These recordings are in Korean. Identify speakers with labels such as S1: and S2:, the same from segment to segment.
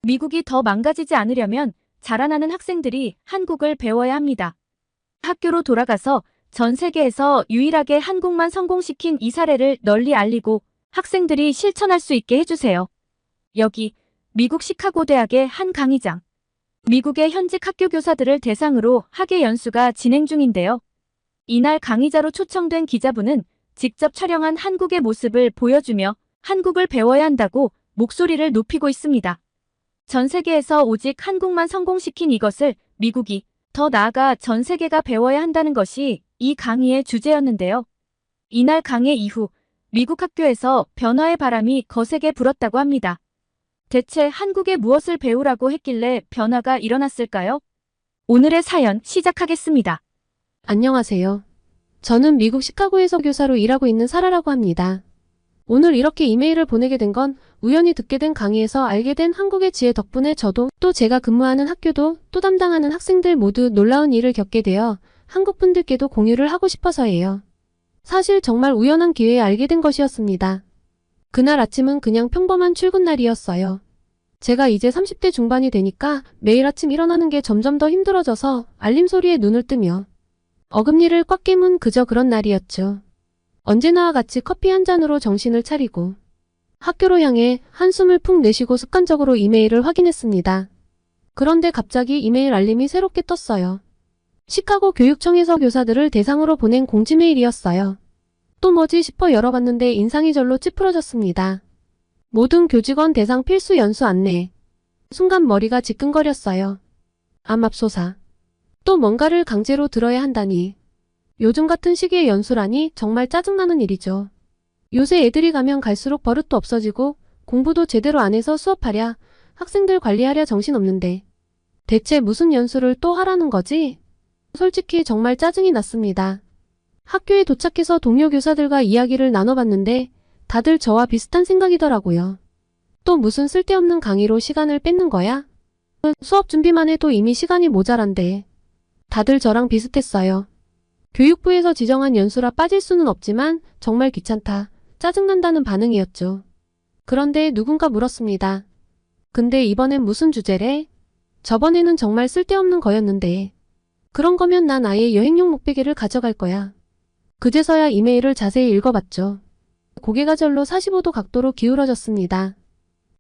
S1: 미국이 더 망가지지 않으려면 자라나는 학생들이 한국을 배워야 합니다. 학교로 돌아가서 전 세계에서 유일하게 한국만 성공시킨 이 사례를 널리 알리고 학생들이 실천할 수 있게 해주세요. 여기 미국 시카고 대학의 한 강의장. 미국의 현직 학교 교사들을 대상으로 학예 연수가 진행 중인데요. 이날 강의자로 초청된 기자분은 직접 촬영한 한국의 모습을 보여주며 한국을 배워야 한다고 목소리를 높이고 있습니다. 전 세계에서 오직 한국만 성공시킨 이것을 미국이 더 나아가 전 세계가 배워야 한다는 것이 이 강의의 주제였는데요. 이날 강의 이후 미국 학교에서 변화의 바람이 거세게 불었다고 합니다. 대체 한국에 무엇을 배우라고 했길래 변화가 일어났을까요? 오늘의 사연 시작하겠습니다.
S2: 안녕하세요. 저는 미국 시카고에서 교사로 일하고 있는 사라라고 합니다. 오늘 이렇게 이메일을 보내게 된 건 우연히 듣게 된 강의에서 알게 된 한국의 지혜 덕분에 저도 또 제가 근무하는 학교도 또 담당하는 학생들 모두 놀라운 일을 겪게 되어 한국 분들께도 공유를 하고 싶어서예요. 사실 정말 우연한 기회에 알게 된 것이었습니다. 그날 아침은 그냥 평범한 출근 날이었어요. 제가 이제 30대 중반이 되니까 매일 아침 일어나는 게 점점 더 힘들어져서 알림 소리에 눈을 뜨며 어금니를 꽉 깨문 그저 그런 날이었죠. 언제나와 같이 커피 한 잔으로 정신을 차리고 학교로 향해 한숨을 푹 내쉬고 습관적으로 이메일을 확인했습니다. 그런데 갑자기 이메일 알림이 새롭게 떴어요. 시카고 교육청에서 교사들을 대상으로 보낸 공지 메일이었어요. 또 뭐지 싶어 열어봤는데 인상이 절로 찌푸러졌습니다. 모든 교직원 대상 필수 연수 안내. 순간 머리가 지끈거렸어요. 맙소사. 또 뭔가를 강제로 들어야 한다니. 요즘 같은 시기에 연수라니 정말 짜증나는 일이죠. 요새 애들이 가면 갈수록 버릇도 없어지고 공부도 제대로 안 해서 수업하랴, 학생들 관리하랴 정신없는데. 대체 무슨 연수를 또 하라는 거지? 솔직히 정말 짜증이 났습니다. 학교에 도착해서 동료 교사들과 이야기를 나눠봤는데 다들 저와 비슷한 생각이더라고요. 또 무슨 쓸데없는 강의로 시간을 뺏는 거야? 수업 준비만 해도 이미 시간이 모자란데. 다들 저랑 비슷했어요. 교육부에서 지정한 연수라 빠질 수는 없지만 정말 귀찮다, 짜증난다는 반응이었죠. 그런데 누군가 물었습니다. 근데 이번엔 무슨 주제래? 저번에는 정말 쓸데없는 거였는데. 그런 거면 난 아예 여행용 목베개를 가져갈 거야. 그제서야 이메일을 자세히 읽어봤죠. 고개가 절로 45도 각도로 기울어졌습니다.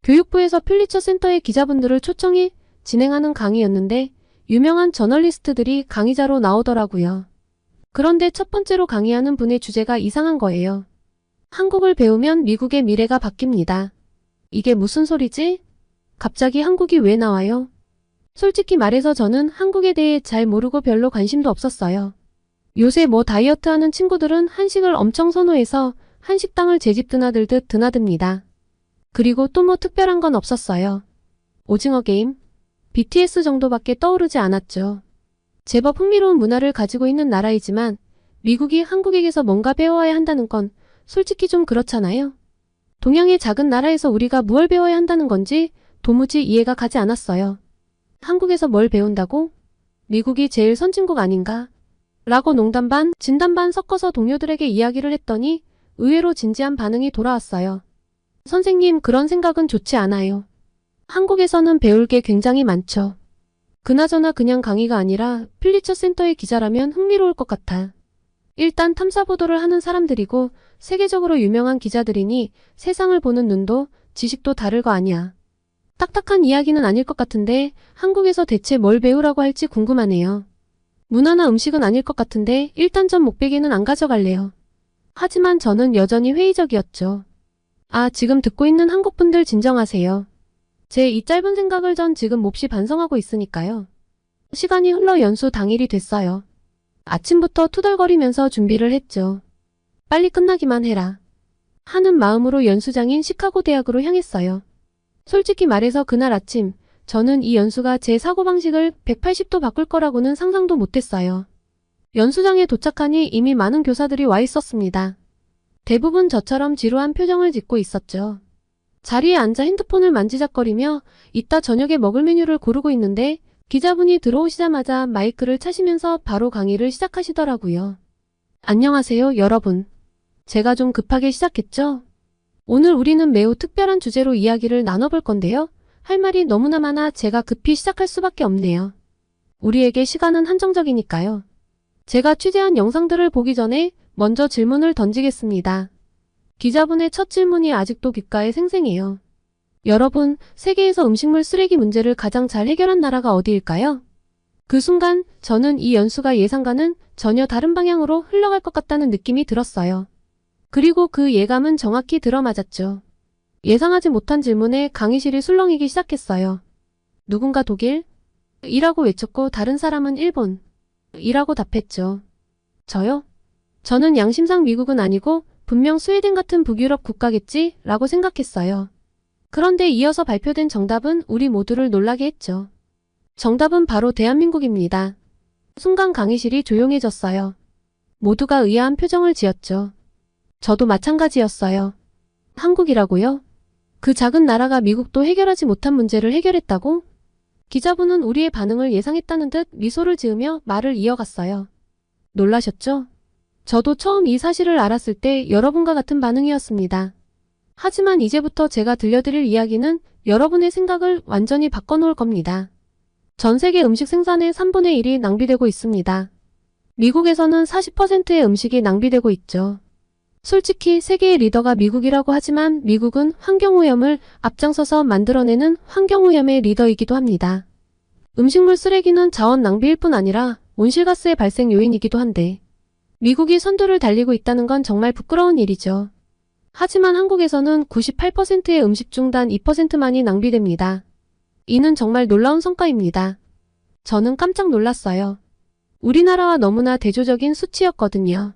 S2: 교육부에서 퓰리처 센터의 기자분들을 초청해 진행하는 강의였는데 유명한 저널리스트들이 강의자로 나오더라고요. 그런데 첫 번째로 강의하는 분의 주제가 이상한 거예요. 한국을 배우면 미국의 미래가 바뀝니다. 이게 무슨 소리지? 갑자기 한국이 왜 나와요? 솔직히 말해서 저는 한국에 대해 잘 모르고 별로 관심도 없었어요. 요새 뭐 다이어트 하는 친구들은 한식을 엄청 선호해서 한식당을 제 집 드나들듯 드나듭니다. 그리고 또 뭐 특별한 건 없었어요. 오징어 게임, BTS 정도밖에 떠오르지 않았죠. 제법 흥미로운 문화를 가지고 있는 나라이지만 미국이 한국에게서 뭔가 배워야 한다는 건 솔직히 좀 그렇잖아요. 동양의 작은 나라에서 우리가 무얼 배워야 한다는 건지 도무지 이해가 가지 않았어요. 한국에서 뭘 배운다고? 미국이 제일 선진국 아닌가? 라고 농담 반, 진담 반 섞어서 동료들에게 이야기를 했더니 의외로 진지한 반응이 돌아왔어요. 선생님, 그런 생각은 좋지 않아요. 한국에서는 배울 게 굉장히 많죠. 그나저나 그냥 강의가 아니라 퓰리처 센터의 기자라면 흥미로울 것 같아. 일단 탐사보도를 하는 사람들이고 세계적으로 유명한 기자들이니 세상을 보는 눈도 지식도 다를 거 아니야. 딱딱한 이야기는 아닐 것 같은데 한국에서 대체 뭘 배우라고 할지 궁금하네요. 문화나 음식은 아닐 것 같은데 일단 전 목베개는 안 가져갈래요. 하지만 저는 여전히 회의적이었죠. 지금 듣고 있는 한국분들 진정하세요. 제 이 짧은 생각을 전 지금 몹시 반성하고 있으니까요. 시간이 흘러 연수 당일이 됐어요. 아침부터 투덜거리면서 준비를 했죠. 빨리 끝나기만 해라 하는 마음으로 연수장인 시카고 대학으로 향했어요. 솔직히 말해서 그날 아침 저는 이 연수가 제 사고방식을 180도 바꿀 거라고는 상상도 못했어요. 연수장에 도착하니 이미 많은 교사들이 와 있었습니다. 대부분 저처럼 지루한 표정을 짓고 있었죠. 자리에 앉아 핸드폰을 만지작거리며 이따 저녁에 먹을 메뉴를 고르고 있는데 기자분이 들어오시자마자 마이크를 차시면서 바로 강의를 시작하시더라고요. 안녕하세요, 여러분. 제가 좀 급하게 시작했죠? 오늘 우리는 매우 특별한 주제로 이야기를 나눠볼 건데요. 할 말이 너무나 많아 제가 급히 시작할 수밖에 없네요. 우리에게 시간은 한정적이니까요. 제가 취재한 영상들을 보기 전에 먼저 질문을 던지겠습니다. 기자분의 첫 질문이 아직도 귓가에 생생해요. 여러분, 세계에서 음식물 쓰레기 문제를 가장 잘 해결한 나라가 어디일까요? 그 순간 저는 이 연수가 예상과는 전혀 다른 방향으로 흘러갈 것 같다는 느낌이 들었어요. 그리고 그 예감은 정확히 들어맞았죠. 예상하지 못한 질문에 강의실이 술렁이기 시작했어요. 누군가 독일? 이라고 외쳤고 다른 사람은 일본? 이라고 답했죠. 저요? 저는 양심상 미국은 아니고 분명 스웨덴 같은 북유럽 국가겠지? 라고 생각했어요. 그런데 이어서 발표된 정답은 우리 모두를 놀라게 했죠. 정답은 바로 대한민국입니다. 순간 강의실이 조용해졌어요. 모두가 의아한 표정을 지었죠. 저도 마찬가지였어요. 한국이라고요? 그 작은 나라가 미국도 해결하지 못한 문제를 해결했다고? 기자분은 우리의 반응을 예상했다는 듯 미소를 지으며 말을 이어갔어요. 놀라셨죠? 저도 처음 이 사실을 알았을 때 여러분과 같은 반응이었습니다. 하지만 이제부터 제가 들려드릴 이야기는 여러분의 생각을 완전히 바꿔놓을 겁니다. 전 세계 음식 생산의 3분의 1이 낭비되고 있습니다. 미국에서는 40%의 음식이 낭비되고 있죠. 솔직히 세계의 리더가 미국이라고 하지만 미국은 환경오염을 앞장서서 만들어내는 환경오염의 리더이기도 합니다. 음식물 쓰레기는 자원 낭비일 뿐 아니라 온실가스의 발생 요인이기도 한데 미국이 선두를 달리고 있다는 건 정말 부끄러운 일이죠. 하지만 한국에서는 98%의 음식 중 단 2%만이 낭비됩니다. 이는 정말 놀라운 성과입니다. 저는 깜짝 놀랐어요. 우리나라와 너무나 대조적인 수치였거든요.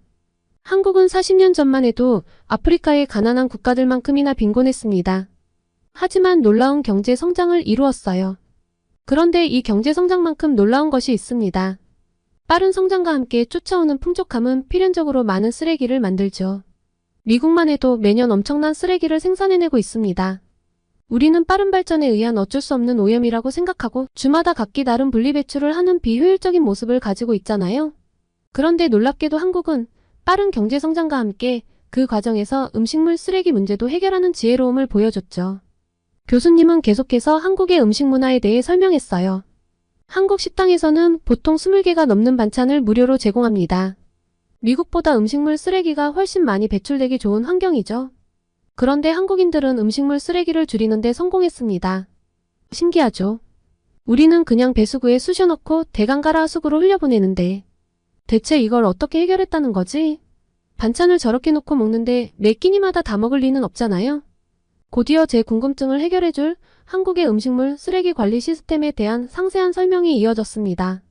S2: 한국은 40년 전만 해도 아프리카의 가난한 국가들만큼이나 빈곤했습니다. 하지만 놀라운 경제 성장을 이루었어요. 그런데 이 경제 성장만큼 놀라운 것이 있습니다. 빠른 성장과 함께 쫓아오는 풍족함은 필연적으로 많은 쓰레기를 만들죠. 미국만 해도 매년 엄청난 쓰레기를 생산해내고 있습니다. 우리는 빠른 발전에 의한 어쩔 수 없는 오염이라고 생각하고 주마다 각기 다른 분리배출을 하는 비효율적인 모습을 가지고 있잖아요. 그런데 놀랍게도 한국은 빠른 경제 성장과 함께 그 과정에서 음식물 쓰레기 문제도 해결하는 지혜로움을 보여줬죠. 교수님은 계속해서 한국의 음식 문화에 대해 설명했어요. 한국 식당에서는 보통 20개가 넘는 반찬을 무료로 제공합니다. 미국보다 음식물 쓰레기가 훨씬 많이 배출되기 좋은 환경이죠. 그런데 한국인들은 음식물 쓰레기를 줄이는 데 성공했습니다. 신기하죠? 우리는 그냥 배수구에 쑤셔 넣고 대강가라 하수구로 흘려보내는데 대체 이걸 어떻게 해결했다는 거지? 반찬을 저렇게 놓고 먹는데 매 끼니마다 다 먹을 리는 없잖아요. 곧이어 제 궁금증을 해결해줄 한국의 음식물 쓰레기 관리 시스템에 대한 상세한 설명이 이어졌습니다.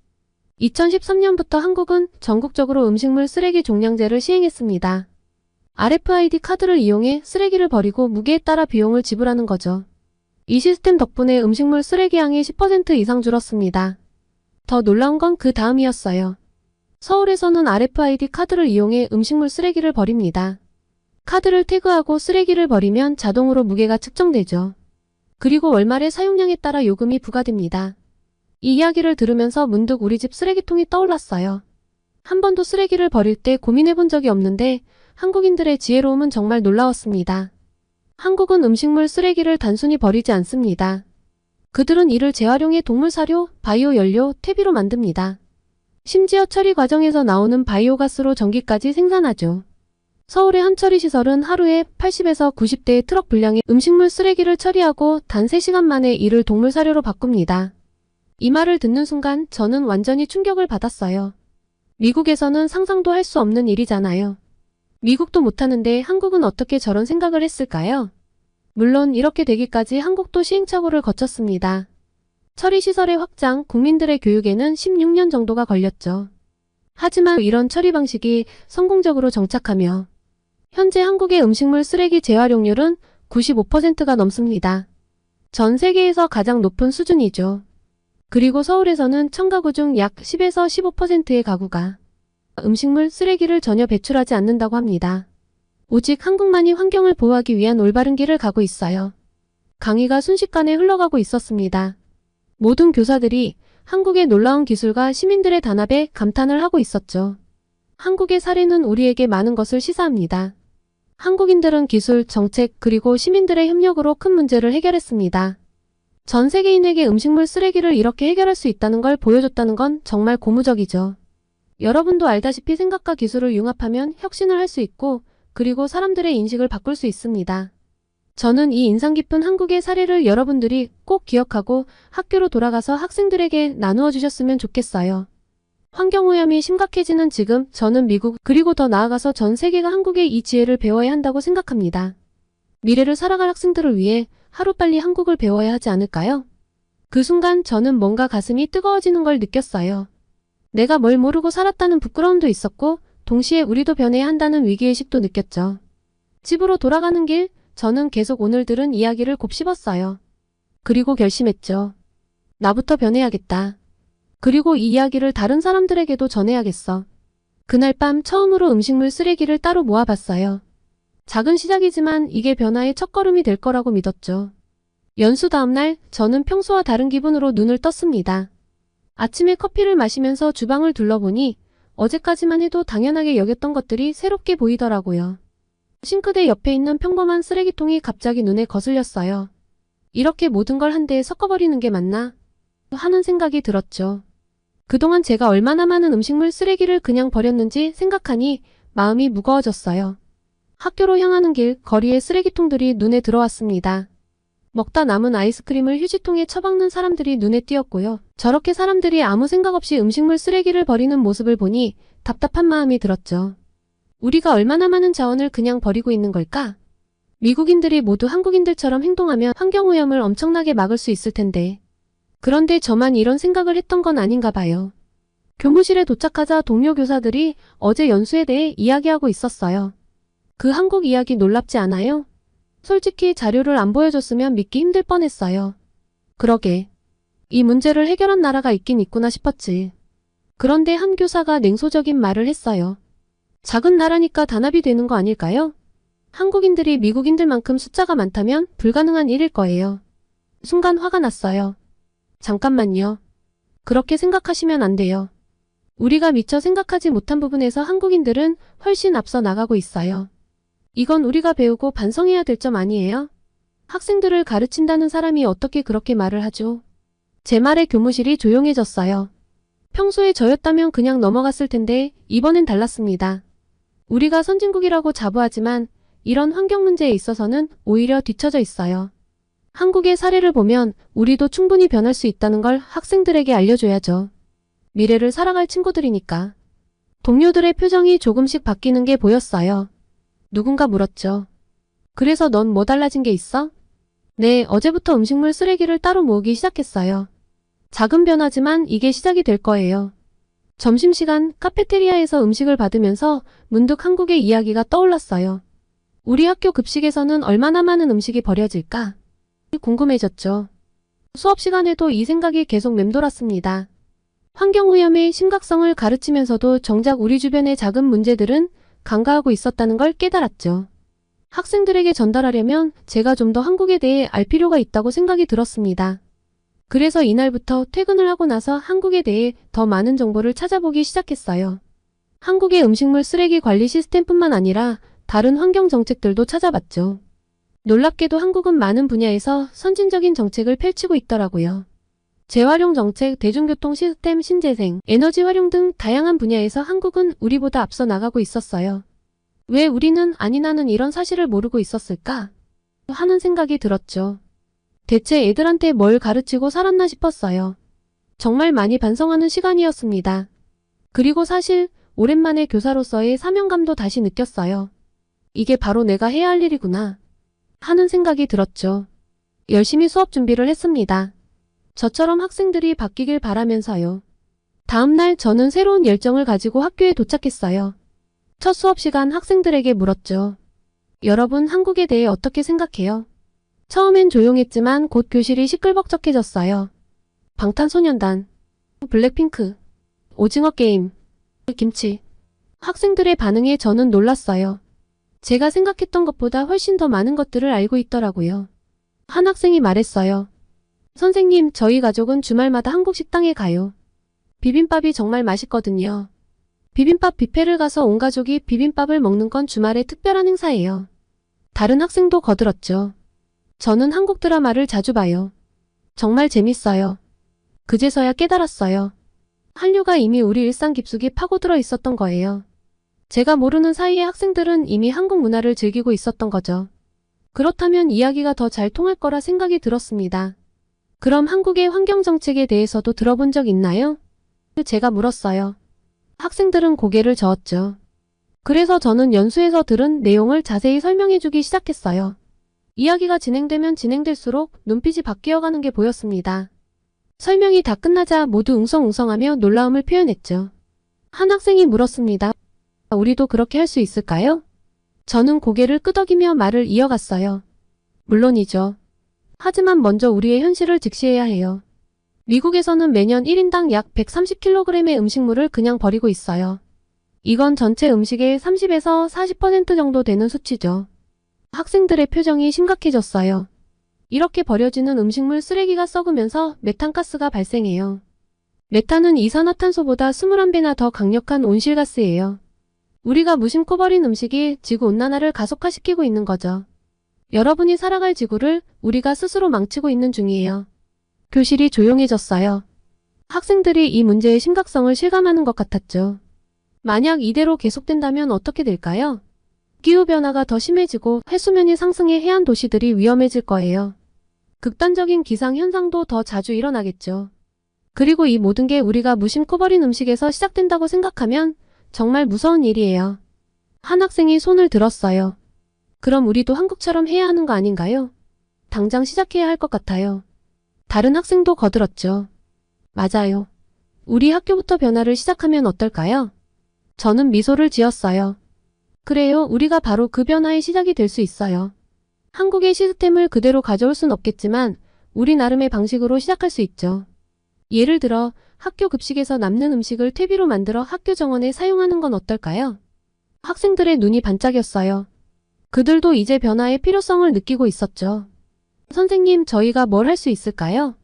S2: 2013년부터 한국은 전국적으로 음식물 쓰레기 종량제를 시행했습니다. RFID 카드를 이용해 쓰레기를 버리고 무게에 따라 비용을 지불하는 거죠. 이 시스템 덕분에 음식물 쓰레기 양이 10% 이상 줄었습니다. 더 놀라운 건 그 다음이었어요. 서울에서는 RFID 카드를 이용해 음식물 쓰레기를 버립니다. 카드를 태그하고 쓰레기를 버리면 자동으로 무게가 측정되죠. 그리고 월말의 사용량에 따라 요금이 부과됩니다. 이 이야기를 들으면서 문득 우리 집 쓰레기통이 떠올랐어요. 한 번도 쓰레기를 버릴 때 고민해본 적이 없는데 한국인들의 지혜로움은 정말 놀라웠습니다. 한국은 음식물 쓰레기를 단순히 버리지 않습니다. 그들은 이를 재활용해 동물 사료, 바이오 연료, 퇴비로 만듭니다. 심지어 처리 과정에서 나오는 바이오가스로 전기까지 생산하죠. 서울의 한 처리시설은 하루에 80에서 90대의 트럭 분량의 음식물 쓰레기를 처리하고 단 3시간 만에 이를 동물 사료로 바꿉니다. 이 말을 듣는 순간 저는 완전히 충격을 받았어요. 미국에서는 상상도 할 수 없는 일이잖아요. 미국도 못하는데 한국은 어떻게 저런 생각을 했을까요? 물론 이렇게 되기까지 한국도 시행착오를 거쳤습니다. 처리시설의 확장, 국민들의 교육에는 16년 정도가 걸렸죠. 하지만 이런 처리 방식이 성공적으로 정착하며 현재 한국의 음식물 쓰레기 재활용률은 95%가 넘습니다. 전 세계에서 가장 높은 수준이죠. 그리고 서울에서는 1000가구 중 약 10에서 15%의 가구가 음식물 쓰레기를 전혀 배출하지 않는다고 합니다. 오직 한국만이 환경을 보호하기 위한 올바른 길을 가고 있어요. 강의가 순식간에 흘러가고 있었습니다. 모든 교사들이 한국의 놀라운 기술과 시민들의 단합에 감탄을 하고 있었죠. 한국의 사례는 우리에게 많은 것을 시사합니다. 한국인들은 기술, 정책, 그리고 시민들의 협력으로 큰 문제를 해결했습니다. 전 세계인에게 음식물 쓰레기를 이렇게 해결할 수 있다는 걸 보여줬다는 건 정말 고무적이죠. 여러분도 알다시피 생각과 기술을 융합하면 혁신을 할 수 있고, 그리고 사람들의 인식을 바꿀 수 있습니다. 저는 이 인상 깊은 한국의 사례를 여러분들이 꼭 기억하고 학교로 돌아가서 학생들에게 나누어 주셨으면 좋겠어요. 환경오염이 심각해지는 지금 저는 미국 그리고 더 나아가서 전 세계가 한국의 이 지혜를 배워야 한다고 생각합니다. 미래를 살아갈 학생들을 위해 하루빨리 한국을 배워야 하지 않을까요? 그 순간 저는 뭔가 가슴이 뜨거워지는 걸 느꼈어요. 내가 뭘 모르고 살았다는 부끄러움도 있었고 동시에 우리도 변해야 한다는 위기의식도 느꼈죠. 집으로 돌아가는 길 저는 계속 오늘 들은 이야기를 곱씹었어요. 그리고 결심했죠. 나부터 변해야겠다. 그리고 이 이야기를 다른 사람들에게도 전해야겠어. 그날 밤 처음으로 음식물 쓰레기를 따로 모아봤어요. 작은 시작이지만 이게 변화의 첫걸음이 될 거라고 믿었죠. 연수 다음 날 저는 평소와 다른 기분으로 눈을 떴습니다. 아침에 커피를 마시면서 주방을 둘러보니 어제까지만 해도 당연하게 여겼던 것들이 새롭게 보이더라고요. 싱크대 옆에 있는 평범한 쓰레기통이 갑자기 눈에 거슬렸어요. 이렇게 모든 걸 한데 섞어버리는 게 맞나? 하는 생각이 들었죠. 그동안 제가 얼마나 많은 음식물 쓰레기를 그냥 버렸는지 생각하니 마음이 무거워졌어요. 학교로 향하는 길 거리의 쓰레기통들이 눈에 들어왔습니다. 먹다 남은 아이스크림을 휴지통에 처박는 사람들이 눈에 띄었고요. 저렇게 사람들이 아무 생각 없이 음식물 쓰레기를 버리는 모습을 보니 답답한 마음이 들었죠. 우리가 얼마나 많은 자원을 그냥 버리고 있는 걸까? 미국인들이 모두 한국인들처럼 행동하면 환경오염을 엄청나게 막을 수 있을 텐데. 그런데 저만 이런 생각을 했던 건 아닌가 봐요. 교무실에 도착하자 동료 교사들이 어제 연수에 대해 이야기하고 있었어요. 그 한국 이야기 놀랍지 않아요? 솔직히 자료를 안 보여줬으면 믿기 힘들 뻔했어요. 그러게. 이 문제를 해결한 나라가 있긴 있구나 싶었지. 그런데 한 교사가 냉소적인 말을 했어요. 작은 나라니까 단합이 되는 거 아닐까요? 한국인들이 미국인들만큼 숫자가 많다면 불가능한 일일 거예요. 순간 화가 났어요. 잠깐만요. 그렇게 생각하시면 안 돼요. 우리가 미처 생각하지 못한 부분에서 한국인들은 훨씬 앞서 나가고 있어요. 이건 우리가 배우고 반성해야 될 점 아니에요? 학생들을 가르친다는 사람이 어떻게 그렇게 말을 하죠? 제 말에 교무실이 조용해졌어요. 평소에 저였다면 그냥 넘어갔을 텐데 이번엔 달랐습니다. 우리가 선진국이라고 자부하지만 이런 환경 문제에 있어서는 오히려 뒤처져 있어요. 한국의 사례를 보면 우리도 충분히 변할 수 있다는 걸 학생들에게 알려줘야죠. 미래를 살아갈 친구들이니까. 동료들의 표정이 조금씩 바뀌는 게 보였어요. 누군가 물었죠. 그래서 넌 뭐 달라진 게 있어? 네, 어제부터 음식물 쓰레기를 따로 모으기 시작했어요. 작은 변화지만 이게 시작이 될 거예요. 점심시간 카페테리아에서 음식을 받으면서 문득 한국의 이야기가 떠올랐어요. 우리 학교 급식에서는 얼마나 많은 음식이 버려질까? 궁금해졌죠. 수업 시간에도 이 생각이 계속 맴돌았습니다. 환경오염의 심각성을 가르치면서도 정작 우리 주변의 작은 문제들은 간과하고 있었다는 걸 깨달았죠. 학생들에게 전달하려면 제가 좀 더 한국에 대해 알 필요가 있다고 생각이 들었습니다. 그래서 이날부터 퇴근을 하고 나서 한국에 대해 더 많은 정보를 찾아보기 시작했어요. 한국의 음식물 쓰레기 관리 시스템뿐만 아니라 다른 환경 정책들도 찾아봤죠. 놀랍게도 한국은 많은 분야에서 선진적인 정책을 펼치고 있더라고요. 재활용 정책, 대중교통 시스템, 신재생, 에너지 활용 등 다양한 분야에서 한국은 우리보다 앞서 나가고 있었어요. 왜 우리는 아니 나는 이런 사실을 모르고 있었을까? 하는 생각이 들었죠. 대체 애들한테 뭘 가르치고 살았나 싶었어요. 정말 많이 반성하는 시간이었습니다. 그리고 사실 오랜만에 교사로서의 사명감도 다시 느꼈어요. 이게 바로 내가 해야 할 일이구나 하는 생각이 들었죠. 열심히 수업 준비를 했습니다. 저처럼 학생들이 바뀌길 바라면서요. 다음 날 저는 새로운 열정을 가지고 학교에 도착했어요. 첫 수업 시간 학생들에게 물었죠. 여러분 한국에 대해 어떻게 생각해요? 처음엔 조용했지만 곧 교실이 시끌벅적해졌어요. 방탄소년단, 블랙핑크, 오징어 게임, 김치. 학생들의 반응에 저는 놀랐어요. 제가 생각했던 것보다 훨씬 더 많은 것들을 알고 있더라고요. 한 학생이 말했어요. 선생님, 저희 가족은 주말마다 한국 식당에 가요. 비빔밥이 정말 맛있거든요. 비빔밥 뷔페를 가서 온 가족이 비빔밥을 먹는 건 주말에 특별한 행사예요. 다른 학생도 거들었죠. 저는 한국 드라마를 자주 봐요. 정말 재밌어요. 그제서야 깨달았어요. 한류가 이미 우리 일상 깊숙이 파고들어 있었던 거예요. 제가 모르는 사이에 학생들은 이미 한국 문화를 즐기고 있었던 거죠. 그렇다면 이야기가 더 잘 통할 거라 생각이 들었습니다. 그럼 한국의 환경정책에 대해서도 들어본 적 있나요? 제가 물었어요. 학생들은 고개를 저었죠. 그래서 저는 연수에서 들은 내용을 자세히 설명해주기 시작했어요. 이야기가 진행되면 진행될수록 눈빛이 바뀌어가는 게 보였습니다. 설명이 다 끝나자 모두 웅성웅성하며 놀라움을 표현했죠. 한 학생이 물었습니다. 우리도 그렇게 할 수 있을까요? 저는 고개를 끄덕이며 말을 이어갔어요. 물론이죠. 하지만 먼저 우리의 현실을 직시해야 해요. 미국에서는 매년 1인당 약 130kg의 음식물을 그냥 버리고 있어요. 이건 전체 음식의 30에서 40% 정도 되는 수치죠. 학생들의 표정이 심각해졌어요. 이렇게 버려지는 음식물 쓰레기가 썩으면서 메탄가스가 발생해요. 메탄은 이산화탄소보다 21배나 더 강력한 온실가스예요. 우리가 무심코 버린 음식이 지구온난화를 가속화시키고 있는 거죠. 여러분이 살아갈 지구를 우리가 스스로 망치고 있는 중이에요. 교실이 조용해졌어요. 학생들이 이 문제의 심각성을 실감하는 것 같았죠. 만약 이대로 계속된다면 어떻게 될까요? 기후변화가 더 심해지고 해수면이 상승해 해안 도시들이 위험해질 거예요. 극단적인 기상현상도 더 자주 일어나겠죠. 그리고 이 모든 게 우리가 무심코 버린 음식에서 시작된다고 생각하면 정말 무서운 일이에요. 한 학생이 손을 들었어요. 그럼 우리도 한국처럼 해야 하는 거 아닌가요? 당장 시작해야 할 것 같아요. 다른 학생도 거들었죠. 맞아요. 우리 학교부터 변화를 시작하면 어떨까요? 저는 미소를 지었어요. 그래요, 우리가 바로 그 변화의 시작이 될 수 있어요. 한국의 시스템을 그대로 가져올 순 없겠지만 우리 나름의 방식으로 시작할 수 있죠. 예를 들어 학교 급식에서 남는 음식을 퇴비로 만들어 학교 정원에 사용하는 건 어떨까요? 학생들의 눈이 반짝였어요. 그들도 이제 변화의 필요성을 느끼고 있었죠. 선생님, 저희가 뭘 할 수 있을까요?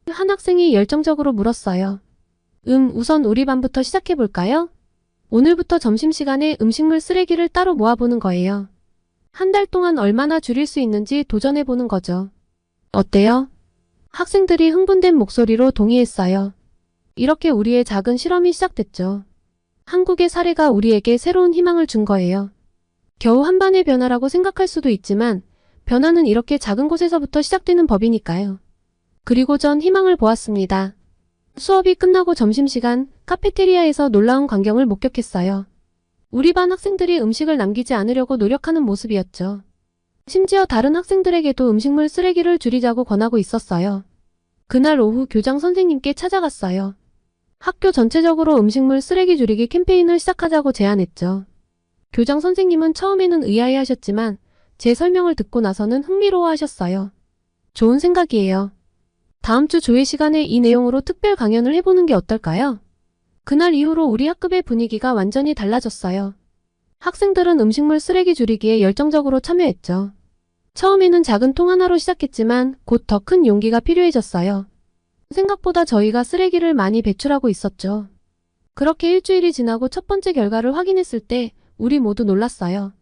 S2: 한 학생이 열정적으로 물었어요. 우선 우리 반부터 시작해볼까요? 오늘부터 점심시간에 음식물 쓰레기를 따로 모아보는 거예요. 한 달 동안 얼마나 줄일 수 있는지 도전해보는 거죠. 어때요? 학생들이 흥분된 목소리로 동의했어요. 이렇게 우리의 작은 실험이 시작됐죠. 한국의 사례가 우리에게 새로운 희망을 준 거예요. 겨우 한 반의 변화라고 생각할 수도 있지만 변화는 이렇게 작은 곳에서부터 시작되는 법이니까요. 그리고 전 희망을 보았습니다. 수업이 끝나고 점심시간 카페테리아에서 놀라운 광경을 목격했어요. 우리 반 학생들이 음식을 남기지 않으려고 노력하는 모습이었죠. 심지어 다른 학생들에게도 음식물 쓰레기를 줄이자고 권하고 있었어요. 그날 오후 교장 선생님께 찾아갔어요. 학교 전체적으로 음식물 쓰레기 줄이기 캠페인을 시작하자고 제안했죠. 교장 선생님은 처음에는 의아해하셨지만 제 설명을 듣고 나서는 흥미로워하셨어요. 좋은 생각이에요. 다음 주 조회 시간에 이 내용으로 특별 강연을 해보는 게 어떨까요? 그날 이후로 우리 학급의 분위기가 완전히 달라졌어요. 학생들은 음식물 쓰레기 줄이기에 열정적으로 참여했죠. 처음에는 작은 통 하나로 시작했지만 곧 더 큰 용기가 필요해졌어요. 생각보다 저희가 쓰레기를 많이 배출하고 있었죠. 그렇게 일주일이 지나고 첫 번째 결과를 확인했을 때 우리 모두 놀랐어요.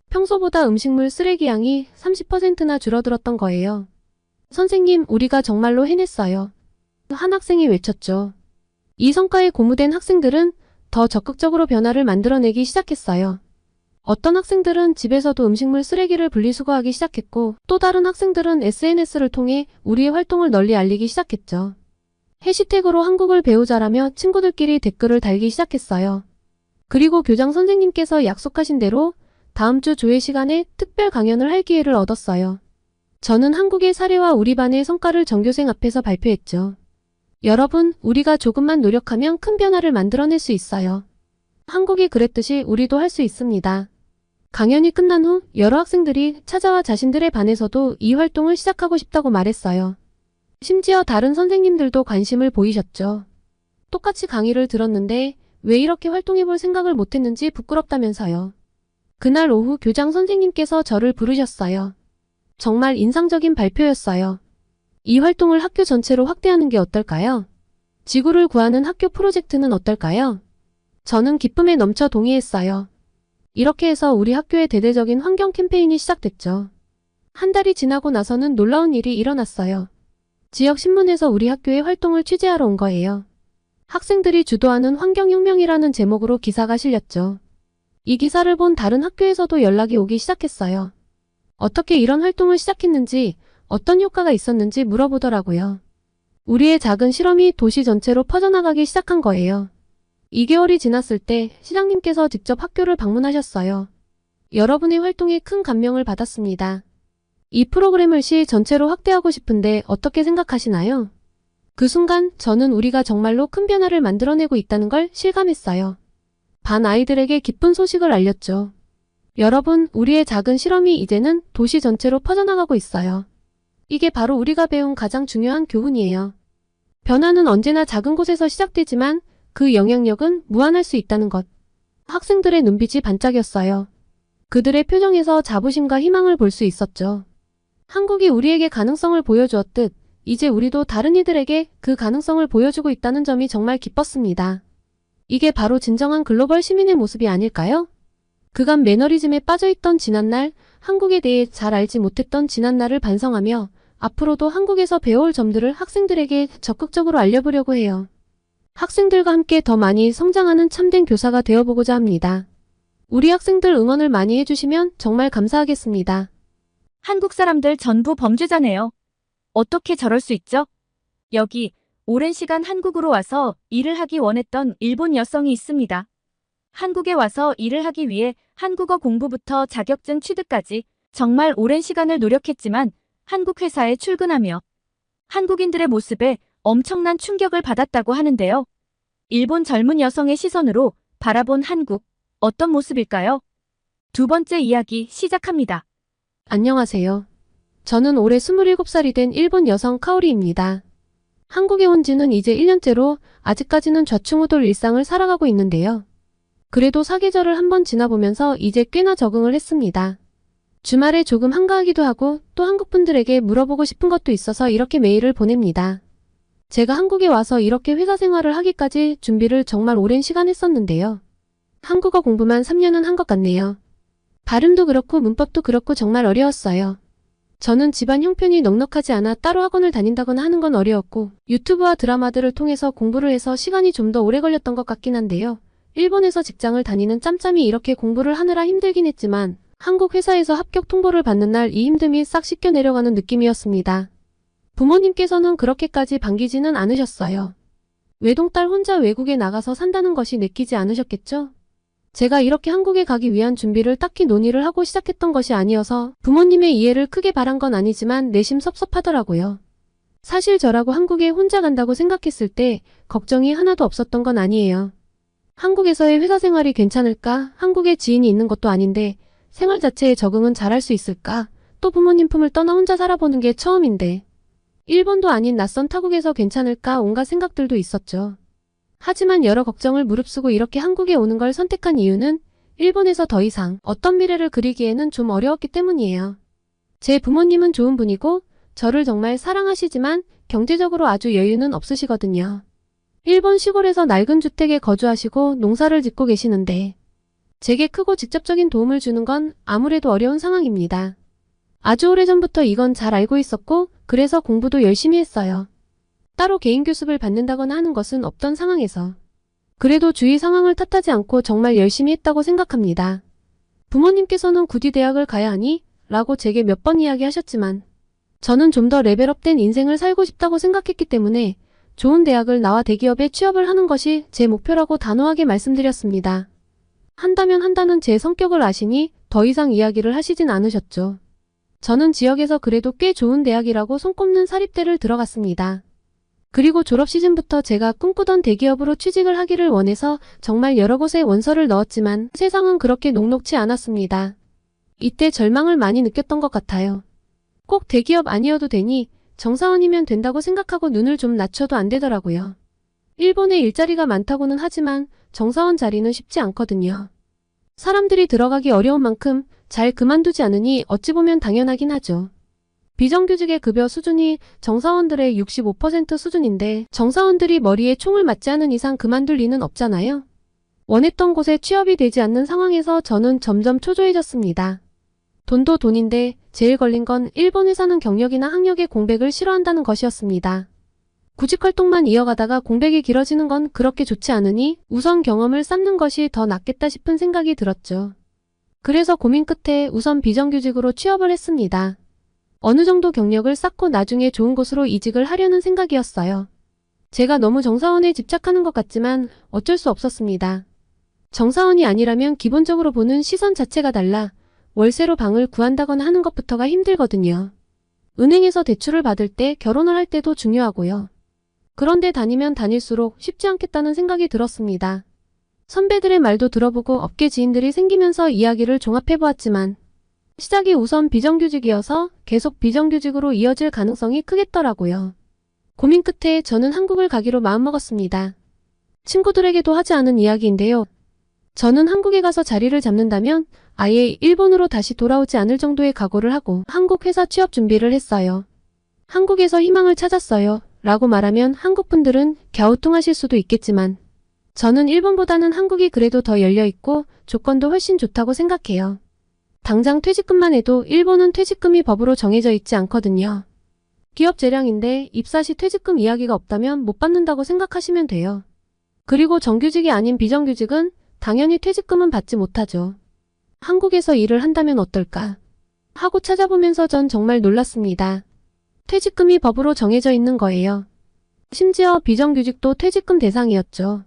S2: 평소보다 음식물 쓰레기 양이 30%나 줄어들었던 거예요. 선생님, 우리가 정말로 해냈어요. 한 학생이 외쳤죠. 이 성과에 고무된 학생들은 더 적극적으로 변화를 만들어내기 시작했어요. 어떤 학생들은 집에서도 음식물 쓰레기를 분리수거하기 시작했고 또 다른 학생들은 SNS를 통해 우리의 활동을 널리 알리기 시작했죠. 해시태그로 한국을 배우자라며 친구들끼리 댓글을 달기 시작했어요. 그리고 교장 선생님께서 약속하신 대로 다음 주 조회 시간에 특별 강연을 할 기회를 얻었어요. 저는 한국의 사례와 우리 반의 성과를 전교생 앞에서 발표했죠. 여러분, 우리가 조금만 노력하면 큰 변화를 만들어낼 수 있어요. 한국이 그랬듯이 우리도 할 수 있습니다. 강연이 끝난 후 여러 학생들이 찾아와 자신들의 반에서도 이 활동을 시작하고 싶다고 말했어요. 심지어 다른 선생님들도 관심을 보이셨죠. 똑같이 강의를 들었는데 왜 이렇게 활동해볼 생각을 못했는지 부끄럽다면서요. 그날 오후 교장 선생님께서 저를 부르셨어요. 정말 인상적인 발표였어요. 이 활동을 학교 전체로 확대하는 게 어떨까요? 지구를 구하는 학교 프로젝트는 어떨까요? 저는 기쁨에 넘쳐 동의했어요. 이렇게 해서 우리 학교의 대대적인 환경 캠페인이 시작됐죠. 한 달이 지나고 나서는 놀라운 일이 일어났어요. 지역 신문에서 우리 학교의 활동을 취재하러 온 거예요. 학생들이 주도하는 환경혁명이라는 제목으로 기사가 실렸죠. 이 기사를 본 다른 학교에서도 연락이 오기 시작했어요. 어떻게 이런 활동을 시작했는지, 어떤 효과가 있었는지 물어보더라고요. 우리의 작은 실험이 도시 전체로 퍼져나가기 시작한 거예요. 2개월이 지났을 때 시장님께서 직접 학교를 방문하셨어요. 여러분의 활동에 큰 감명을 받았습니다. 이 프로그램을 시 전체로 확대하고 싶은데 어떻게 생각하시나요? 그 순간 저는 우리가 정말로 큰 변화를 만들어내고 있다는 걸 실감했어요. 반 아이들에게 기쁜 소식을 알렸죠. 여러분, 우리의 작은 실험이 이제는 도시 전체로 퍼져나가고 있어요. 이게 바로 우리가 배운 가장 중요한 교훈이에요. 변화는 언제나 작은 곳에서 시작되지만 그 영향력은 무한할 수 있다는 것. 학생들의 눈빛이 반짝였어요. 그들의 표정에서 자부심과 희망을 볼 수 있었죠. 한국이 우리에게 가능성을 보여주었듯 이제 우리도 다른 이들에게 그 가능성을 보여주고 있다는 점이 정말 기뻤습니다. 이게 바로 진정한 글로벌 시민의 모습이 아닐까요? 그간 매너리즘에 빠져있던 지난날, 한국에 대해 잘 알지 못했던 지난날을 반성하며 앞으로도 한국에서 배워올 점들을 학생들에게 적극적으로 알려보려고 해요. 학생들과 함께 더 많이 성장하는 참된 교사가 되어보고자 합니다. 우리 학생들 응원을 많이 해주시면 정말 감사하겠습니다.
S1: 한국 사람들 전부 범죄자네요. 어떻게 저럴 수 있죠? 여기 오랜 시간 한국으로 와서 일을 하기 원했던 일본 여성이 있습니다. 한국에 와서 일을 하기 위해 한국어 공부부터 자격증 취득까지 정말 오랜 시간을 노력했지만 한국 회사에 출근하며 한국인들의 모습에 엄청난 충격을 받았다고 하는데요. 일본 젊은 여성의 시선으로 바라본 한국, 어떤 모습일까요? 두 번째 이야기 시작합니다.
S2: 안녕하세요. 저는 올해 27살이 된 일본 여성 카오리입니다. 한국에 온 지는 이제 1년째로 아직까지는 좌충우돌 일상을 살아가고 있는데요. 그래도 사계절을 한번 지나보면서 이제 꽤나 적응을 했습니다. 주말에 조금 한가하기도 하고 또 한국분들에게 물어보고 싶은 것도 있어서 이렇게 메일을 보냅니다. 제가 한국에 와서 이렇게 회사 생활을 하기까지 준비를 정말 오랜 시간 했었는데요. 한국어 공부만 3년은 한 것 같네요. 발음도 그렇고 문법도 그렇고 정말 어려웠어요. 저는 집안 형편이 넉넉하지 않아 따로 학원을 다닌다거나 하는 건 어려웠고 유튜브와 드라마들을 통해서 공부를 해서 시간이 좀 더 오래 걸렸던 것 같긴 한데요. 일본에서 직장을 다니는 짬짬이 이렇게 공부를 하느라 힘들긴 했지만 한국 회사에서 합격 통보를 받는 날 이 힘듦이 싹 씻겨 내려가는 느낌이었습니다. 부모님께서는 그렇게까지 반기지는 않으셨어요. 외동딸 혼자 외국에 나가서 산다는 것이 내키지 않으셨겠죠? 제가 이렇게 한국에 가기 위한 준비를 딱히 논의를 하고 시작했던 것이 아니어서 부모님의 이해를 크게 바란 건 아니지만 내심 섭섭하더라고요. 사실 저라고 한국에 혼자 간다고 생각했을 때 걱정이 하나도 없었던 건 아니에요. 한국에서의 회사 생활이 괜찮을까? 한국에 지인이 있는 것도 아닌데 생활 자체에 적응은 잘할 수 있을까? 또 부모님 품을 떠나 혼자 살아보는 게 처음인데 일본도 아닌 낯선 타국에서 괜찮을까? 온갖 생각들도 있었죠. 하지만 여러 걱정을 무릅쓰고 이렇게 한국에 오는 걸 선택한 이유는 일본에서 더 이상 어떤 미래를 그리기에는 좀 어려웠기 때문이에요. 제 부모님은 좋은 분이고 저를 정말 사랑하시지만 경제적으로 아주 여유는 없으시거든요. 일본 시골에서 낡은 주택에 거주하시고 농사를 짓고 계시는데 제게 크고 직접적인 도움을 주는 건 아무래도 어려운 상황입니다. 아주 오래전부터 이건 잘 알고 있었고 그래서 공부도 열심히 했어요. 따로 개인 교습을 받는다거나 하는 것은 없던 상황에서 그래도 주위 상황을 탓하지 않고 정말 열심히 했다고 생각합니다. 부모님께서는 굳이 대학을 가야 하니? 라고 제게 몇 번 이야기하셨지만 저는 좀 더 레벨업된 인생을 살고 싶다고 생각했기 때문에 좋은 대학을 나와 대기업에 취업을 하는 것이 제 목표라고 단호하게 말씀드렸습니다. 한다는 제 성격을 아시니 더 이상 이야기를 하시진 않으셨죠. 저는 지역에서 그래도 꽤 좋은 대학이라고 손꼽는 사립대를 들어갔습니다. 그리고 졸업 시즌부터 제가 꿈꾸던 대기업으로 취직을 하기를 원해서 정말 여러 곳에 원서를 넣었지만 세상은 그렇게 녹록지 않았습니다. 이때 절망을 많이 느꼈던 것 같아요. 꼭 대기업 아니어도 되니 정사원이면 된다고 생각하고 눈을 좀 낮춰도 안 되더라고요. 일본에 일자리가 많다고는 하지만 정사원 자리는 쉽지 않거든요. 사람들이 들어가기 어려운 만큼 잘 그만두지 않으니 어찌 보면 당연하긴 하죠. 비정규직의 급여 수준이 정사원들의 65% 수준인데 정사원들이 머리에 총을 맞지 않은 이상 그만둘 리는 없잖아요. 원했던 곳에 취업이 되지 않는 상황에서 저는 점점 초조해졌습니다. 돈도 돈인데 제일 걸린 건 일본 회사는 경력이나 학력의 공백을 싫어한다는 것이었습니다. 구직 활동만 이어가다가 공백이 길어지는 건 그렇게 좋지 않으니 우선 경험을 쌓는 것이 더 낫겠다 싶은 생각이 들었죠. 그래서 고민 끝에 우선 비정규직으로 취업을 했습니다. 어느 정도 경력을 쌓고 나중에 좋은 곳으로 이직을 하려는 생각이었어요. 제가 너무 정사원에 집착하는 것 같지만 어쩔 수 없었습니다. 정사원이 아니라면 기본적으로 보는 시선 자체가 달라 월세로 방을 구한다거나 하는 것부터가 힘들거든요. 은행에서 대출을 받을 때 결혼을 할 때도 중요하고요. 그런데 다니면 다닐수록 쉽지 않겠다는 생각이 들었습니다. 선배들의 말도 들어보고 업계 지인들이 생기면서 이야기를 종합해보았지만 시작이 우선 비정규직이어서 계속 비정규직으로 이어질 가능성이 크겠더라고요. 고민 끝에 저는 한국을 가기로 마음먹었습니다. 친구들에게도 하지 않은 이야기인데요. 저는 한국에 가서 자리를 잡는다면 아예 일본으로 다시 돌아오지 않을 정도의 각오를 하고 한국 회사 취업 준비를 했어요. 한국에서 희망을 찾았어요. 라고 말하면 한국 분들은 갸우뚱하실 수도 있겠지만 저는 일본보다는 한국이 그래도 더 열려있고 조건도 훨씬 좋다고 생각해요. 당장 퇴직금만 해도 일본은 퇴직금이 법으로 정해져 있지 않거든요. 기업 재량인데 입사 시 퇴직금 이야기가 없다면 못 받는다고 생각하시면 돼요. 그리고 정규직이 아닌 비정규직은 당연히 퇴직금은 받지 못하죠. 한국에서 일을 한다면 어떨까 하고 찾아보면서 전 정말 놀랐습니다. 퇴직금이 법으로 정해져 있는 거예요. 심지어 비정규직도 퇴직금 대상이었죠.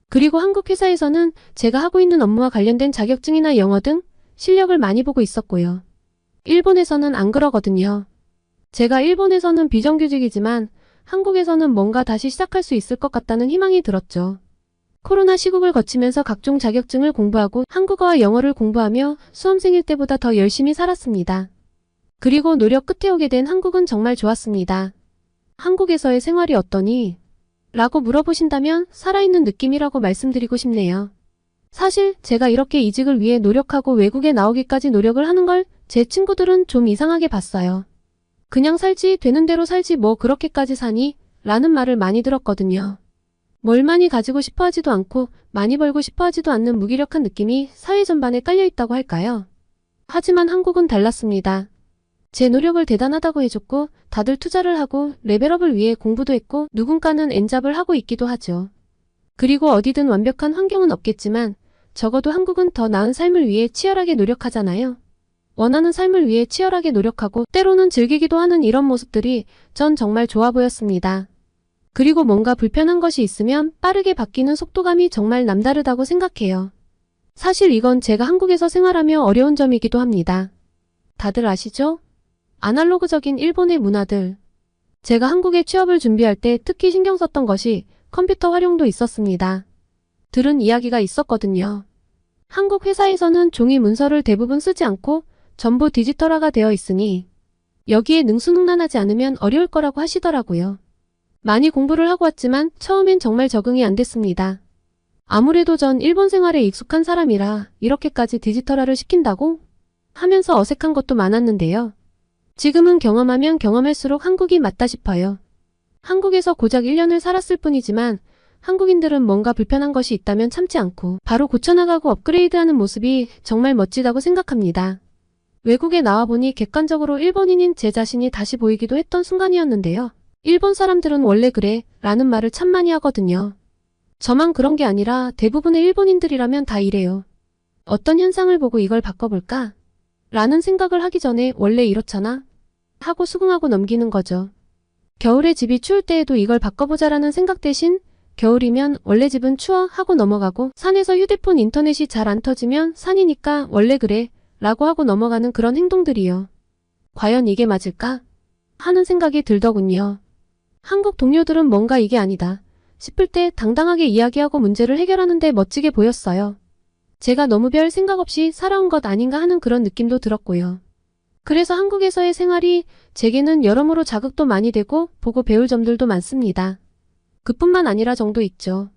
S2: 그리고 한국 회사에서는 제가 하고 있는 업무와 관련된 자격증이나 영어 등 실력을 많이 보고 있었고요. 일본에서는 안 그러거든요. 제가 일본에서는 비정규직이지만 한국에서는 뭔가 다시 시작할 수 있을 것 같다는 희망이 들었죠. 코로나 시국을 거치면서 각종 자격증을 공부하고 한국어와 영어를 공부하며 수험생일 때보다 더 열심히 살았습니다. 그리고 노력 끝에 오게 된 한국은 정말 좋았습니다. 한국에서의 생활이 어떠니? 라고 물어보신다면 살아있는 느낌이라고 말씀드리고 싶네요. 사실 제가 이렇게 이직을 위해 노력하고 외국에 나오기까지 노력을 하는 걸 제 친구들은 좀 이상하게 봤어요. 그냥 살지 되는 대로 살지 뭐 그렇게까지 사니? 라는 말을 많이 들었거든요. 뭘 많이 가지고 싶어 하지도 않고 많이 벌고 싶어 하지도 않는 무기력한 느낌이 사회 전반에 깔려있다고 할까요? 하지만 한국은 달랐습니다. 제 노력을 대단하다고 해줬고 다들 투자를 하고 레벨업을 위해 공부도 했고 누군가는 엔잡을 하고 있기도 하죠. 그리고 어디든 완벽한 환경은 없겠지만 적어도 한국은 더 나은 삶을 위해 치열하게 노력하잖아요. 원하는 삶을 위해 치열하게 노력하고 때로는 즐기기도 하는 이런 모습들이 전 정말 좋아 보였습니다. 그리고 뭔가 불편한 것이 있으면 빠르게 바뀌는 속도감이 정말 남다르다고 생각해요. 사실 이건 제가 한국에서 생활하며 어려운 점이기도 합니다. 다들 아시죠? 아날로그적인 일본의 문화들. 제가 한국에 취업을 준비할 때 특히 신경 썼던 것이 컴퓨터 활용도 있었습니다. 들은 이야기가 있었거든요. 한국 회사에서는 종이 문서를 대부분 쓰지 않고 전부 디지털화가 되어 있으니 여기에 능수능란하지 않으면 어려울 거라고 하시더라고요. 많이 공부를 하고 왔지만 처음엔 정말 적응이 안 됐습니다. 아무래도 전 일본 생활에 익숙한 사람이라 이렇게까지 디지털화를 시킨다고? 하면서 어색한 것도 많았는데요. 지금은 경험하면 경험할수록 한국이 맞다 싶어요. 한국에서 고작 1년을 살았을 뿐이지만 한국인들은 뭔가 불편한 것이 있다면 참지 않고 바로 고쳐나가고 업그레이드하는 모습이 정말 멋지다고 생각합니다. 외국에 나와보니 객관적으로 일본인인 제 자신이 다시 보이기도 했던 순간이었는데요. 일본 사람들은 원래 그래 라는 말을 참 많이 하거든요. 저만 그런 게 아니라 대부분의 일본인들이라면 다 이래요. 어떤 현상을 보고 이걸 바꿔볼까? 라는 생각을 하기 전에 원래 이렇잖아? 하고 수긍하고 넘기는 거죠. 겨울에 집이 추울 때에도 이걸 바꿔보자라는 생각 대신 겨울이면 원래 집은 추워 하고 넘어가고 산에서 휴대폰 인터넷이 잘 안 터지면 산이니까 원래 그래 라고 하고 넘어가는 그런 행동들이요. 과연 이게 맞을까? 하는 생각이 들더군요. 한국 동료들은 뭔가 이게 아니다 싶을 때 당당하게 이야기하고 문제를 해결하는데 멋지게 보였어요. 제가 너무 별 생각 없이 살아온 것 아닌가 하는 그런 느낌도 들었고요. 그래서 한국에서의 생활이 제게는 여러모로 자극도 많이 되고 보고 배울 점들도 많습니다. 그뿐만 아니라 정도 있죠.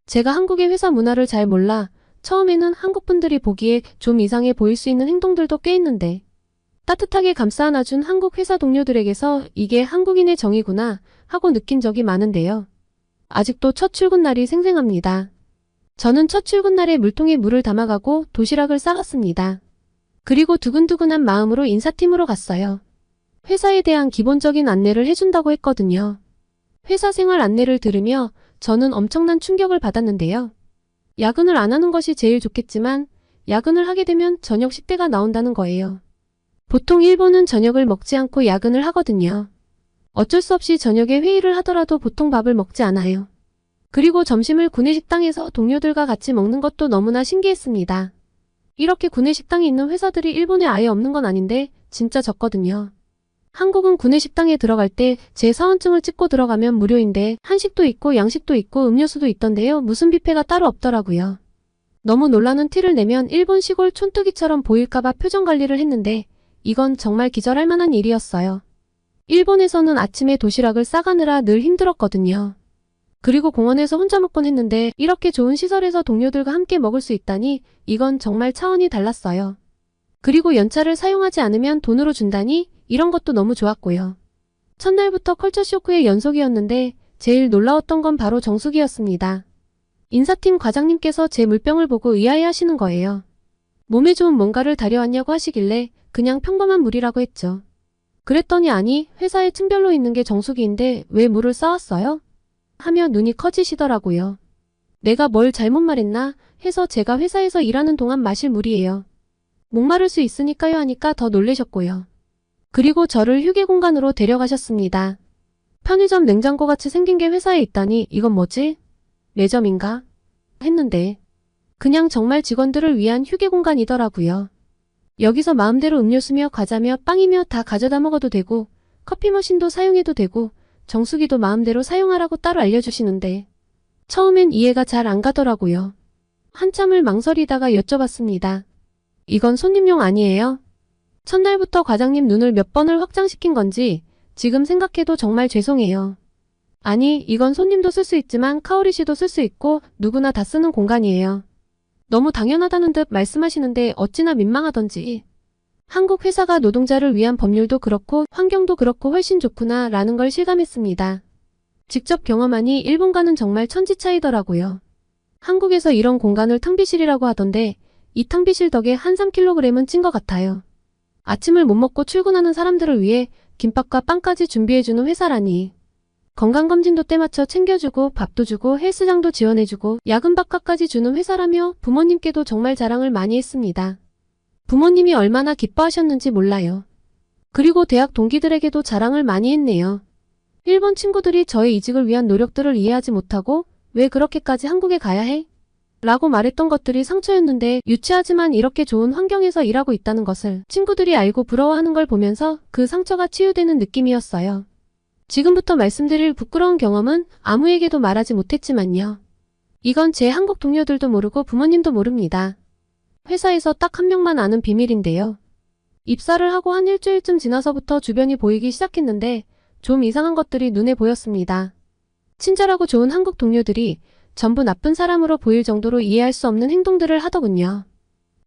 S2: 제가 한국의 회사 문화를 잘 몰라 처음에는 한국 분들이 보기에 좀 이상해 보일 수 있는 행동들도 꽤 있는데 따뜻하게 감싸 안아준 한국 회사 동료들에게서 이게 한국인의 정이구나 하고 느낀 적이 많은데요. 아직도 첫 출근 날이 생생합니다. 저는 첫 출근 날에 물통에 물을 담아가고 도시락을 싸갔습니다. 그리고 두근두근한 마음으로 인사팀으로 갔어요. 회사에 대한 기본적인 안내를 해준다고 했거든요. 회사 생활 안내를 들으며 저는 엄청난 충격을 받았는데요. 야근을 안 하는 것이 제일 좋겠지만 야근을 하게 되면 저녁 식대가 나온다는 거예요. 보통 일본은 저녁을 먹지 않고 야근을 하거든요. 어쩔 수 없이 저녁에 회의를 하더라도 보통 밥을 먹지 않아요. 그리고 점심을 구내식당에서 동료들과 같이 먹는 것도 너무나 신기했습니다. 이렇게 구내식당이 있는 회사들이 일본에 아예 없는 건 아닌데 진짜 적거든요. 한국은 구내식당에 들어갈 때 제 사원증을 찍고 들어가면 무료인데 한식도 있고 양식도 있고 음료수도 있던데요. 무슨 뷔페가 따로 없더라고요. 너무 놀라는 티를 내면 일본 시골 촌뜨기처럼 보일까봐 표정 관리를 했는데 이건 정말 기절할 만한 일이었어요. 일본에서는 아침에 도시락을 싸가느라 늘 힘들었거든요. 그리고 공원에서 혼자 먹곤 했는데 이렇게 좋은 시설에서 동료들과 함께 먹을 수 있다니 이건 정말 차원이 달랐어요. 그리고 연차를 사용하지 않으면 돈으로 준다니 이런 것도 너무 좋았고요. 첫날부터 컬처 쇼크의 연속이었는데 제일 놀라웠던 건 바로 정수기였습니다. 인사팀 과장님께서 제 물병을 보고 의아해하시는 거예요. 몸에 좋은 뭔가를 다려왔냐고 하시길래 그냥 평범한 물이라고 했죠. 그랬더니 아니 회사에 층별로 있는 게 정수기인데 왜 물을 쌓았어요? 하며 눈이 커지시더라고요. 내가 뭘 잘못 말했나 해서 제가 회사에서 일하는 동안 마실 물이에요. 목마를 수 있으니까요 하니까 더 놀라셨고요. 그리고 저를 휴게 공간으로 데려가셨습니다. 편의점 냉장고같이 생긴 게 회사에 있다니 이건 뭐지? 매점인가? 했는데 그냥 정말 직원들을 위한 휴게 공간이더라고요. 여기서 마음대로 음료수며 과자며 빵이며 다 가져다 먹어도 되고 커피 머신도 사용해도 되고 정수기도 마음대로 사용하라고 따로 알려주시는데 처음엔 이해가 잘 안 가더라고요. 한참을 망설이다가 여쭤봤습니다. 이건 손님용 아니에요? 첫날부터 과장님 눈을 몇 번을 확장시킨 건지 지금 생각해도 정말 죄송해요. 아니 이건 손님도 쓸 수 있지만 카오리 씨도 쓸 수 있고 누구나 다 쓰는 공간이에요. 너무 당연하다는 듯 말씀하시는데 어찌나 민망하던지. 한국 회사가 노동자를 위한 법률도 그렇고 환경도 그렇고 훨씬 좋구나 라는 걸 실감했습니다. 직접 경험하니 일본과는 정말 천지 차이더라고요. 한국에서 이런 공간을 탕비실이라고 하던데 이 탕비실 덕에 한 3kg은 찐 것 같아요. 아침을 못 먹고 출근하는 사람들을 위해 김밥과 빵까지 준비해주는 회사라니. 건강검진도 때맞춰 챙겨주고 밥도 주고 헬스장도 지원해주고 야근 밥값까지 주는 회사라며 부모님께도 정말 자랑을 많이 했습니다. 부모님이 얼마나 기뻐하셨는지 몰라요. 그리고 대학 동기들에게도 자랑을 많이 했네요. 일본 친구들이 저의 이직을 위한 노력들을 이해하지 못하고 왜 그렇게까지 한국에 가야 해? 라고 말했던 것들이 상처였는데 유치하지만 이렇게 좋은 환경에서 일하고 있다는 것을 친구들이 알고 부러워하는 걸 보면서 그 상처가 치유되는 느낌이었어요. 지금부터 말씀드릴 부끄러운 경험은 아무에게도 말하지 못했지만요. 이건 제 한국 동료들도 모르고 부모님도 모릅니다. 회사에서 딱 한 명만 아는 비밀인데요. 입사를 하고 한 일주일쯤 지나서부터 주변이 보이기 시작했는데 좀 이상한 것들이 눈에 보였습니다. 친절하고 좋은 한국 동료들이 전부 나쁜 사람으로 보일 정도로 이해할 수 없는 행동들을 하더군요.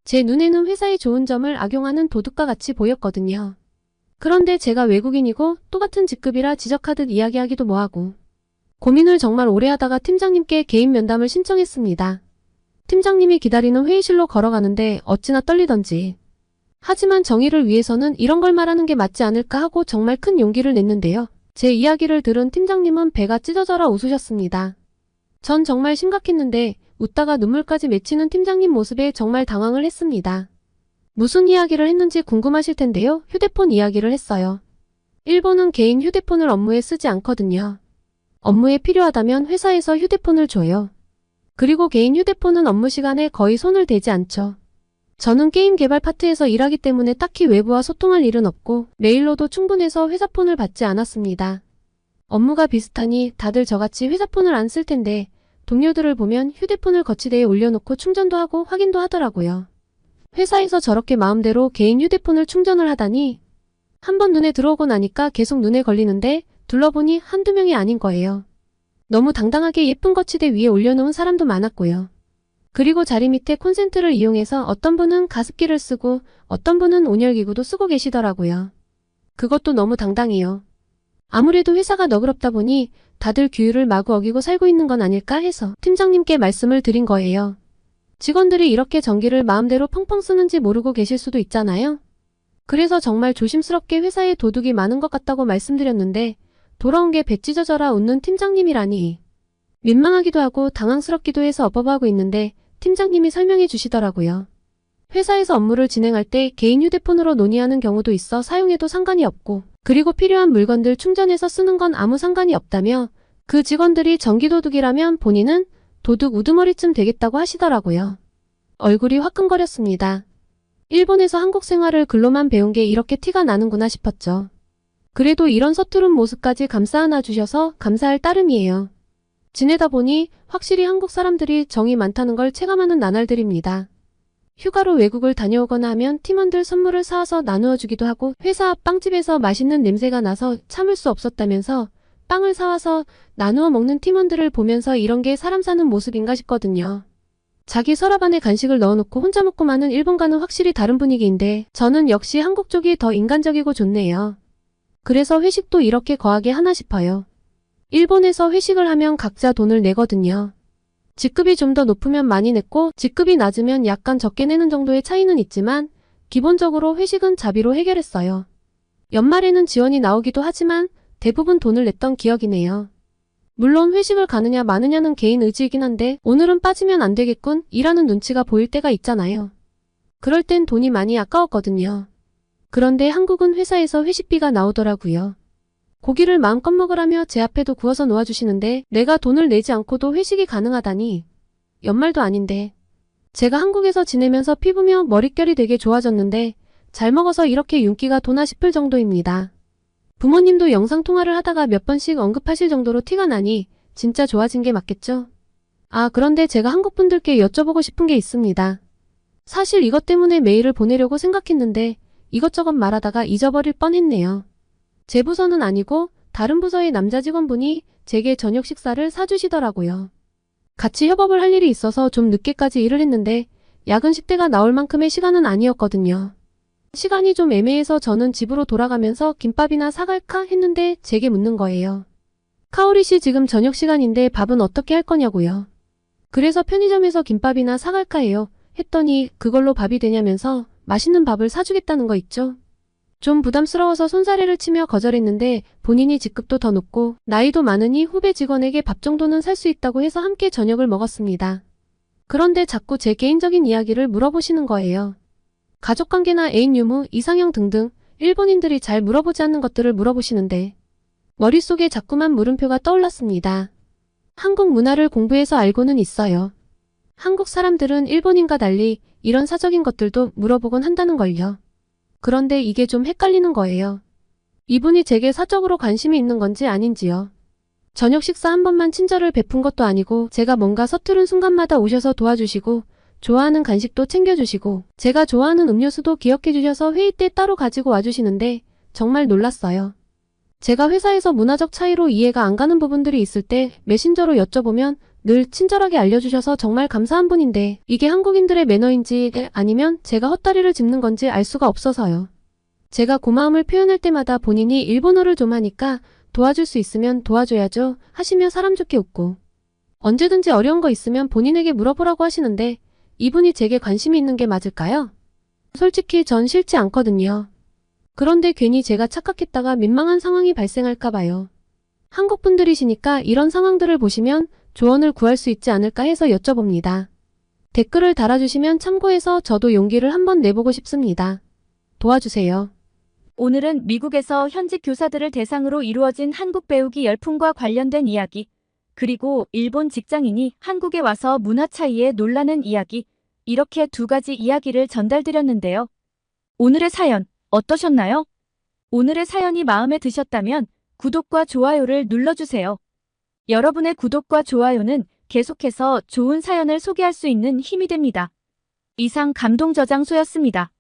S2: 제 눈에는 회사의 좋은 점을 악용하는 도둑과 같이 보였거든요. 그런데 제가 외국인이고 똑같은 직급이라 지적하듯 이야기하기도 뭐하고. 고민을 정말 오래 하다가 팀장님께 개인 면담을 신청했습니다. 팀장님이 기다리는 회의실로 걸어가는데 어찌나 떨리던지. 하지만 정의를 위해서는 이런 걸 말하는 게 맞지 않을까 하고 정말 큰 용기를 냈는데요. 제 이야기를 들은 팀장님은 배가 찢어져라 웃으셨습니다. 전 정말 심각했는데 웃다가 눈물까지 맺히는 팀장님 모습에 정말 당황을 했습니다. 무슨 이야기를 했는지 궁금하실 텐데요. 휴대폰 이야기를 했어요. 일본은 개인 휴대폰을 업무에 쓰지 않거든요. 업무에 필요하다면 회사에서 휴대폰을 줘요. 그리고 개인 휴대폰은 업무 시간에 거의 손을 대지 않죠. 저는 게임 개발 파트에서 일하기 때문에 딱히 외부와 소통할 일은 없고 메일로도 충분해서 회사폰을 받지 않았습니다. 업무가 비슷하니 다들 저같이 회사폰을 안 쓸 텐데 동료들을 보면 휴대폰을 거치대에 올려놓고 충전도 하고 확인도 하더라고요. 회사에서 저렇게 마음대로 개인 휴대폰을 충전을 하다니 한번 눈에 들어오고 나니까 계속 눈에 걸리는데 둘러보니 한두 명이 아닌 거예요. 너무 당당하게 예쁜 거치대 위에 올려놓은 사람도 많았고요. 그리고 자리 밑에 콘센트를 이용해서 어떤 분은 가습기를 쓰고 어떤 분은 온열기구도 쓰고 계시더라고요. 그것도 너무 당당해요. 아무래도 회사가 너그럽다 보니 다들 규율을 마구 어기고 살고 있는 건 아닐까 해서 팀장님께 말씀을 드린 거예요. 직원들이 이렇게 전기를 마음대로 펑펑 쓰는지 모르고 계실 수도 있잖아요. 그래서 정말 조심스럽게 회사에 도둑이 많은 것 같다고 말씀드렸는데 돌아온 게 배 찢어져라 웃는 팀장님이라니. 민망하기도 하고 당황스럽기도 해서 어버버하고 있는데 팀장님이 설명해 주시더라고요. 회사에서 업무를 진행할 때 개인 휴대폰으로 논의하는 경우도 있어 사용해도 상관이 없고, 그리고 필요한 물건들 충전해서 쓰는 건 아무 상관이 없다며 그 직원들이 전기도둑이라면 본인은 도둑 우두머리쯤 되겠다고 하시더라고요. 얼굴이 화끈거렸습니다. 일본에서 한국 생활을 글로만 배운 게 이렇게 티가 나는구나 싶었죠. 그래도 이런 서투른 모습까지 감싸 안아주셔서 감사할 따름이에요. 지내다 보니 확실히 한국 사람들이 정이 많다는 걸 체감하는 나날들입니다. 휴가로 외국을 다녀오거나 하면 팀원들 선물을 사와서 나누어 주기도 하고, 회사 앞 빵집에서 맛있는 냄새가 나서 참을 수 없었다면서 빵을 사와서 나누어 먹는 팀원들을 보면서 이런 게 사람 사는 모습인가 싶거든요. 자기 서랍 안에 간식을 넣어놓고 혼자 먹고 마는 일본과는 확실히 다른 분위기인데 저는 역시 한국 쪽이 더 인간적이고 좋네요. 그래서 회식도 이렇게 거하게 하나 싶어요. 일본에서 회식을 하면 각자 돈을 내거든요. 직급이 좀 더 높으면 많이 냈고 직급이 낮으면 약간 적게 내는 정도의 차이는 있지만 기본적으로 회식은 자비로 해결했어요. 연말에는 지원이 나오기도 하지만 대부분 돈을 냈던 기억이네요. 물론 회식을 가느냐 마느냐는 개인 의지이긴 한데 오늘은 빠지면 안 되겠군 이라는 눈치가 보일 때가 있잖아요. 그럴 땐 돈이 많이 아까웠거든요. 그런데 한국은 회사에서 회식비가 나오더라고요. 고기를 마음껏 먹으라며 제 앞에도 구워서 놓아주시는데 내가 돈을 내지 않고도 회식이 가능하다니. 연말도 아닌데. 제가 한국에서 지내면서 피부며 머릿결이 되게 좋아졌는데 잘 먹어서 이렇게 윤기가 도나 싶을 정도입니다. 부모님도 영상통화를 하다가 몇 번씩 언급하실 정도로 티가 나니 진짜 좋아진 게 맞겠죠? 아, 그런데 제가 한국분들께 여쭤보고 싶은 게 있습니다. 사실 이것 때문에 메일을 보내려고 생각했는데 이것저것 말하다가 잊어버릴 뻔했네요. 제 부서는 아니고 다른 부서의 남자 직원분이 제게 저녁 식사를 사주시더라고요. 같이 협업을 할 일이 있어서 좀 늦게까지 일을 했는데 야근 10대가 나올 만큼의 시간은 아니었거든요. 시간이 좀 애매해서 저는 집으로 돌아가면서 김밥이나 사갈까 했는데 제게 묻는 거예요. 카오리 씨 지금 저녁 시간인데 밥은 어떻게 할 거냐고요. 그래서 편의점에서 김밥이나 사갈까 해요. 했더니 그걸로 밥이 되냐면서 맛있는 밥을 사주겠다는 거 있죠. 좀 부담스러워서 손사래를 치며 거절했는데 본인이 직급도 더 높고 나이도 많으니 후배 직원에게 밥 정도는 살 수 있다고 해서 함께 저녁을 먹었습니다. 그런데 자꾸 제 개인적인 이야기를 물어보시는 거예요. 가족관계나 애인 유무, 이상형 등등 일본인들이 잘 물어보지 않는 것들을 물어보시는데 머릿속에 자꾸만 물음표가 떠올랐습니다. 한국 문화를 공부해서 알고는 있어요. 한국 사람들은 일본인과 달리 이런 사적인 것들도 물어보곤 한다는 걸요. 그런데 이게 좀 헷갈리는 거예요. 이분이 제게 사적으로 관심이 있는 건지 아닌지요. 저녁 식사 한 번만 친절을 베푼 것도 아니고 제가 뭔가 서투른 순간마다 오셔서 도와주시고 좋아하는 간식도 챙겨주시고 제가 좋아하는 음료수도 기억해 주셔서 회의 때 따로 가지고 와주시는데 정말 놀랐어요. 제가 회사에서 문화적 차이로 이해가 안 가는 부분들이 있을 때 메신저로 여쭤보면 늘 친절하게 알려주셔서 정말 감사한 분인데 이게 한국인들의 매너인지 아니면 제가 헛다리를 짚는 건지 알 수가 없어서요. 제가 고마움을 표현할 때마다 본인이 일본어를 좀 하니까 도와줄 수 있으면 도와줘야죠 하시며 사람 좋게 웃고 언제든지 어려운 거 있으면 본인에게 물어보라고 하시는데 이분이 제게 관심이 있는 게 맞을까요? 솔직히 전 싫지 않거든요. 그런데 괜히 제가 착각했다가 민망한 상황이 발생할까 봐요. 한국 분들이시니까 이런 상황들을 보시면 조언을 구할 수 있지 않을까 해서 여쭤봅니다. 댓글을 달아주시면 참고해서 저도 용기를 한번 내보고 싶습니다. 도와주세요.
S1: 오늘은 미국에서 현직 교사들을 대상으로 이루어진 한국 배우기 열풍과 관련된 이야기, 그리고 일본 직장인이 한국에 와서 문화 차이에 놀라는 이야기, 이렇게 두 가지 이야기를 전달드렸는데요. 오늘의 사연 어떠셨나요? 오늘의 사연이 마음에 드셨다면 구독과 좋아요를 눌러주세요. 여러분의 구독과 좋아요는 계속해서 좋은 사연을 소개할 수 있는 힘이 됩니다. 이상 감동저장소였습니다.